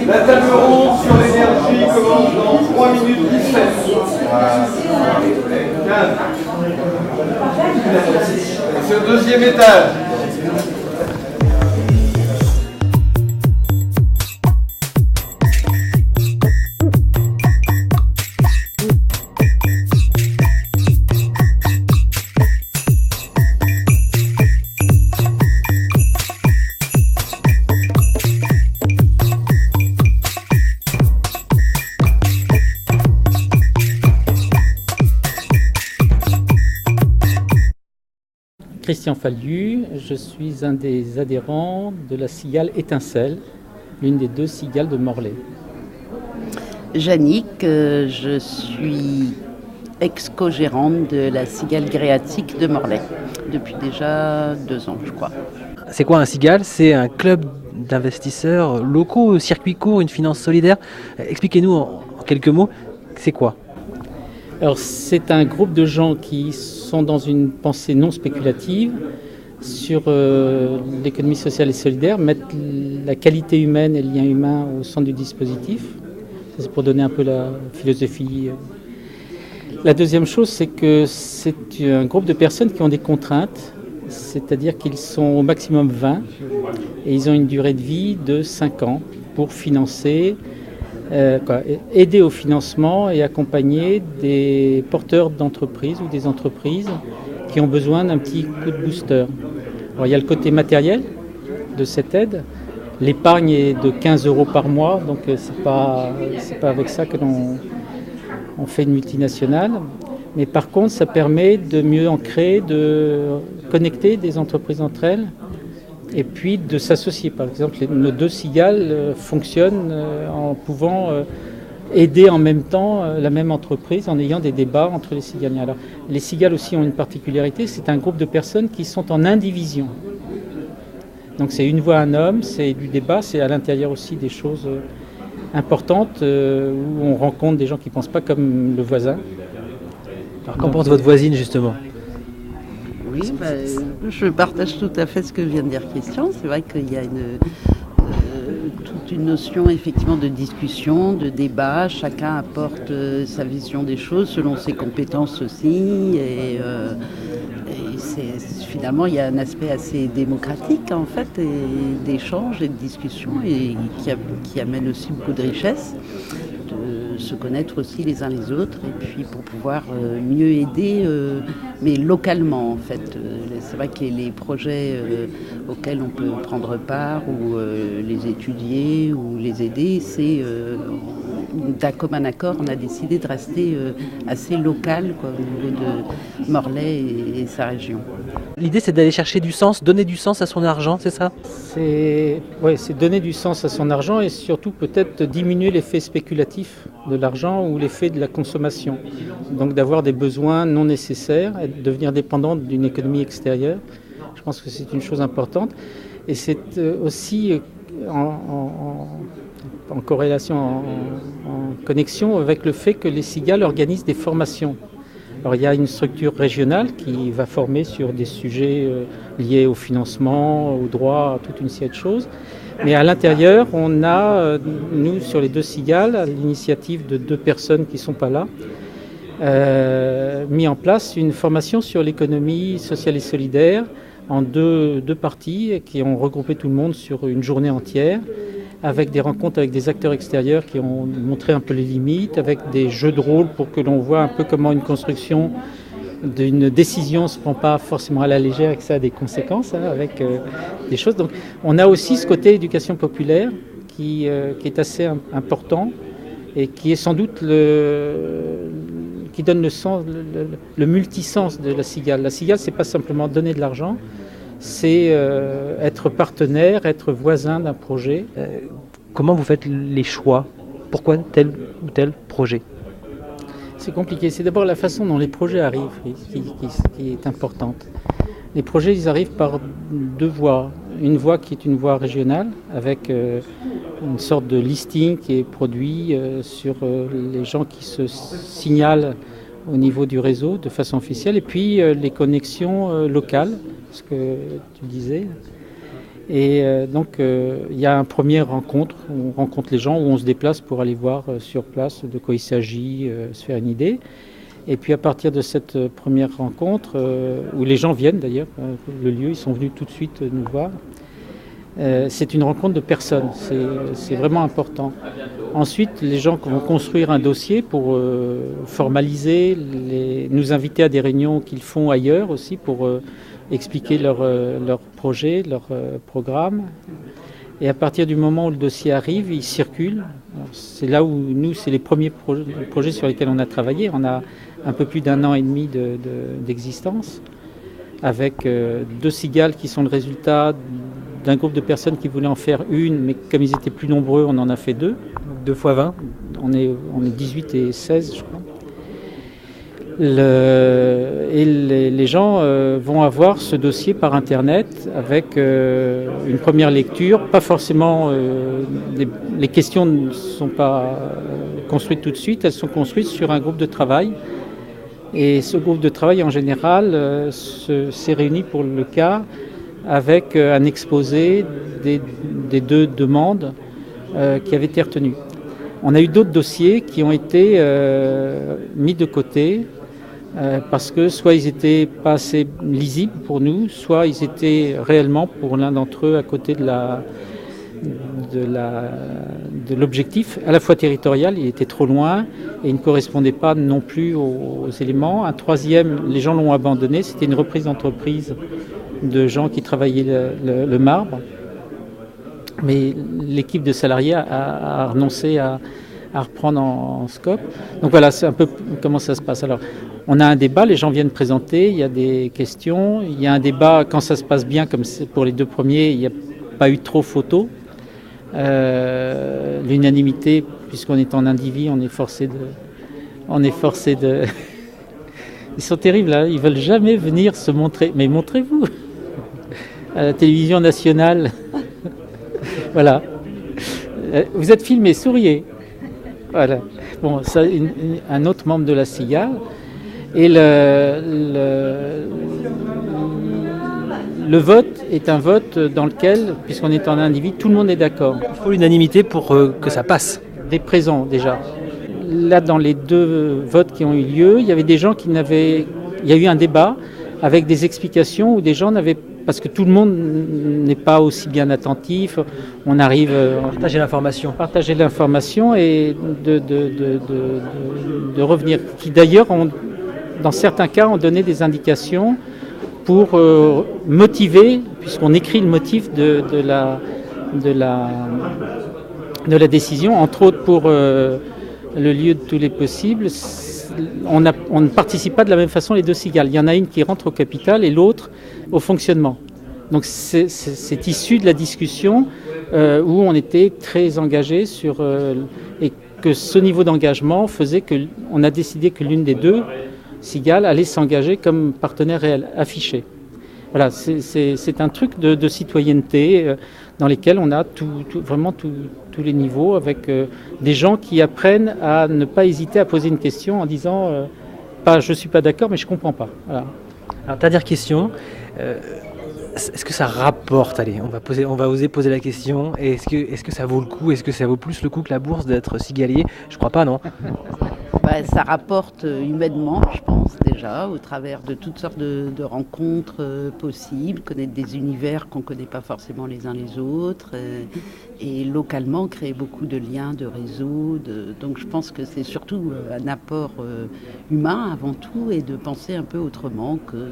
La table ronde sur l'énergie commence dans 3 minutes 17. C'est au deuxième étage. Christian Fallu, je suis un des adhérents de la cigale Étincelle, l'une des 2 cigales de Morlaix. Jannick, je suis ex-co-gérante de la cigale gréatique de Morlaix, depuis déjà 2 ans, je crois. C'est quoi un cigale? C'est un club d'investisseurs locaux, circuit court, une finance solidaire. Expliquez-nous en quelques mots, c'est quoi? Alors, c'est un groupe de gens qui sont dans une pensée non spéculative sur l'économie sociale et solidaire, mettre la qualité humaine et le lien humain au centre du dispositif. Ça, c'est pour donner un peu la philosophie. La deuxième chose, c'est que c'est un groupe de personnes qui ont des contraintes, c'est-à-dire qu'ils sont au maximum 20 et ils ont une durée de vie de 5 ans pour financer, aider au financement et accompagner des porteurs d'entreprises ou des entreprises qui ont besoin d'un petit coup de booster. Alors, il y a le côté matériel de cette aide. L'épargne est de 15 € par mois, donc c'est pas avec ça que l'on fait une multinationale. Mais par contre, ça permet de mieux ancrer, de connecter des entreprises entre elles et puis de s'associer. Par exemple, nos 2 cigales fonctionnent en pouvant aider en même temps la même entreprise en ayant des débats entre les cigaliens. Alors, les cigales aussi ont une particularité, c'est un groupe de personnes qui sont en indivision. Donc c'est une voix, un homme, c'est du débat, c'est à l'intérieur aussi des choses importantes où on rencontre des gens qui ne pensent pas comme le voisin. Alors qu'en pense votre voisine justement? Oui, je partage tout à fait ce que vient de dire Christian. C'est vrai qu'il y a toute une notion effectivement de discussion, de débat. Chacun apporte sa vision des choses selon ses compétences aussi. Et finalement, il y a un aspect assez démocratique en fait, et d'échange et de discussion, et qui amène aussi beaucoup de richesse. De se connaître aussi les uns les autres et puis pour pouvoir mieux aider, mais localement en fait. C'est vrai que les projets auxquels on peut prendre part ou les étudier ou les aider, c'est d'un commun accord, on a décidé de rester assez local au niveau de Morlaix et sa région. L'idée c'est d'aller chercher du sens, donner du sens à son argent, c'est ça? C'est donner du sens à son argent et surtout peut-être diminuer l'effet spéculatif de l'argent ou l'effet de la consommation. Donc d'avoir des besoins non nécessaires et de devenir dépendant d'une économie extérieure. Je pense que c'est une chose importante. Et c'est aussi en corrélation, en connexion avec le fait que les cigales organisent des formations. Alors il y a une structure régionale qui va former sur des sujets liés au financement, au droit, à toute une série de choses. Mais à l'intérieur, on a, nous, sur les 2 cigales, à l'initiative de 2 personnes qui ne sont pas là, mis en place une formation sur l'économie sociale et solidaire en deux parties qui ont regroupé tout le monde sur une journée entière, avec des rencontres avec des acteurs extérieurs qui ont montré un peu les limites, avec des jeux de rôle pour que l'on voit un peu comment une construction d'une décision ne se prend pas forcément à la légère et que ça a des conséquences avec des choses. Donc on a aussi ce côté éducation populaire qui est assez important et qui est sans doute qui donne le sens, le multisens de la cigale. La cigale, c'est pas simplement donner de l'argent, c'est être partenaire, être voisin d'un projet. Comment vous faites les choix? Pourquoi tel ou tel projet? C'est compliqué. C'est d'abord la façon dont les projets arrivent qui est importante. Les projets, ils arrivent par 2 voies. Une voie qui est une voie régionale, avec une sorte de listing qui est produit sur les gens qui se signalent au niveau du réseau de façon officielle, et puis les connexions locales, ce que tu disais. Et donc il y a une première rencontre, où on rencontre les gens, où on se déplace pour aller voir sur place de quoi il s'agit, se faire une idée. Et puis à partir de cette première rencontre, où les gens viennent d'ailleurs, le lieu, ils sont venus tout de suite nous voir, c'est une rencontre de personnes, c'est vraiment important. Ensuite, les gens vont construire un dossier pour formaliser, nous inviter à des réunions qu'ils font ailleurs aussi pour expliquer leur projet, leur programme. Et à partir du moment où le dossier arrive, il circule. Alors, c'est là où nous, c'est les premiers projets sur lesquels on a travaillé. On a un peu plus d'1 an et demi d'existence, avec 2 cigales qui sont le résultat d'un groupe de personnes qui voulaient en faire une, mais comme ils étaient plus nombreux, on en a fait 2. 2 fois 20. On est 18 et 16, je crois. Les gens vont avoir ce dossier par Internet avec une première lecture. Pas forcément, les questions ne sont pas construites tout de suite, elles sont construites sur un groupe de travail. Et ce groupe de travail, en général, s'est réuni pour le cas avec un exposé des 2 demandes qui avaient été retenues. On a eu d'autres dossiers qui ont été mis de côté parce que soit ils n'étaient pas assez lisibles pour nous, soit ils étaient réellement pour l'un d'entre eux à côté de l'objectif, à la fois territorial, il était trop loin et il ne correspondait pas non plus aux éléments. Un troisième, les gens l'ont abandonné, c'était une reprise d'entreprise de gens qui travaillaient le marbre. Mais l'équipe de salariés a renoncé à reprendre en scope. Donc voilà, c'est un peu comment ça se passe. Alors, on a un débat, les gens viennent présenter, il y a des questions, il y a un débat quand ça se passe bien, comme pour les 2 premiers, il n'y a pas eu trop photos. L'unanimité, puisqu'on est en individu, on est forcé de... Ils sont terribles là, ils veulent jamais venir se montrer. Mais montrez-vous à la télévision nationale. Voilà. Vous êtes filmé, souriez. Voilà. Bon, ça, un autre membre de la cigale. Et le vote est un vote dans lequel, puisqu'on est en individu, tout le monde est d'accord. Il faut l'unanimité pour que ça passe. Des présents déjà. Là, dans les 2 votes qui ont eu lieu, il y avait des gens qui n'avaient... Il y a eu un débat avec des explications où des gens n'avaient... Parce que tout le monde n'est pas aussi bien attentif. On arrive à partager l'information et de revenir. Qui d'ailleurs, dans certains cas, ont donné des indications pour motiver, puisqu'on écrit le motif de la décision, entre autres pour le lieu de tous les possibles. On ne participe pas de la même façon les 2 cigales. Il y en a une qui rentre au capital et l'autre au fonctionnement. Donc c'est issu de la discussion où on était très engagé et que ce niveau d'engagement faisait qu'on a décidé que l'une des 2 cigales allait s'engager comme partenaire réel, affiché. Voilà, c'est un truc de citoyenneté dans lesquels on a vraiment tous les niveaux, avec des gens qui apprennent à ne pas hésiter à poser une question en disant pas je suis pas d'accord mais je comprends pas. Voilà. Alors dernière question, est-ce que ça rapporte? Allez, on va oser poser la question. Est-ce que ça vaut le coup? Est-ce que ça vaut plus le coup que la bourse d'être cigalier? Je crois pas, non? Ça rapporte humainement, je pense déjà, au travers de toutes sortes de rencontres possibles, connaître des univers qu'on ne connaît pas forcément les uns les autres, et localement créer beaucoup de liens, de réseaux. Donc je pense que c'est surtout un apport humain avant tout, et de penser un peu autrement que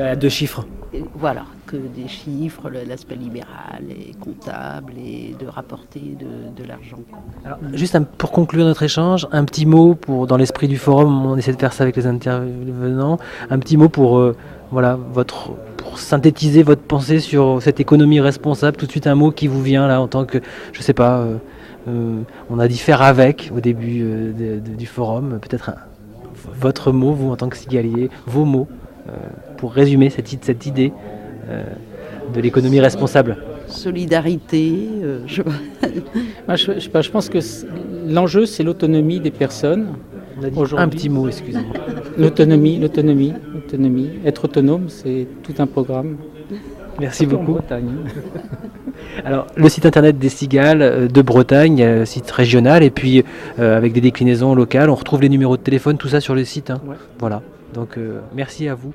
à 2 chiffres. Voilà, que des chiffres, l'aspect libéral et comptable, et de rapporter de l'argent. Alors, juste pour conclure notre échange, un petit mot dans l'esprit du forum, on essaie de faire ça avec les intervenants, un petit mot pour synthétiser votre pensée sur cette économie responsable. Tout de suite un mot qui vous vient là en tant que, je sais pas, on a dit faire avec au début du forum, peut-être votre mot, vous en tant que cigalier, vos mots. Pour résumer cette idée de l'économie responsable. Solidarité, je pense que l'enjeu, c'est l'autonomie des personnes On a dit Aujourd'hui. un petit mot, excusez-moi. L'autonomie. Être autonome, c'est tout un programme. Merci Surtout en beaucoup. Bretagne. Alors, le site internet des Cigales de Bretagne, site régional, et puis avec des déclinaisons locales, on retrouve les numéros de téléphone, tout ça sur le site. Hein. Ouais. Voilà. Donc, merci à vous.